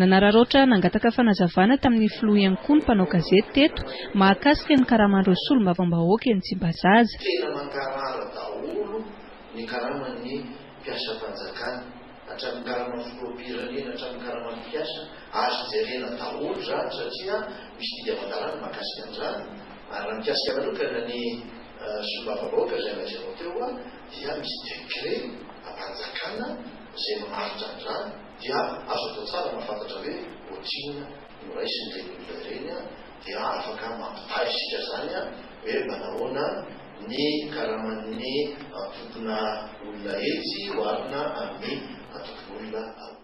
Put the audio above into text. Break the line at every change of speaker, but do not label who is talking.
Nanararoatra nangataka fanazavana tamin'ny filoha ihany koa ny mpanao gazety teto mahakasika ny karaman'ireo solombavambahoaka eny Tsimbazaza.
Tena mankarara daholo ny karaman'ny mpiasam-panjakana, hatramin'ny karaman'ny filoham-pirenena, hatramin'ny karaman'ny mpiasa, azo jerena daholo zany satria misy didy-amantarana mahakasika an'izany. Ary raha mikasika manokana ny solombavambahoaka izay lazainao teo dia misy degré am-panjakana izay mamaritra an'izany, dia azo atao tsara mahafantatra hoe ohatrinona no raisin'ilay olona ireny dia afaka mampitahy isika zany hoe manahoana ny karaman'ny tompona olona etsy oharina amin'ny tompona olona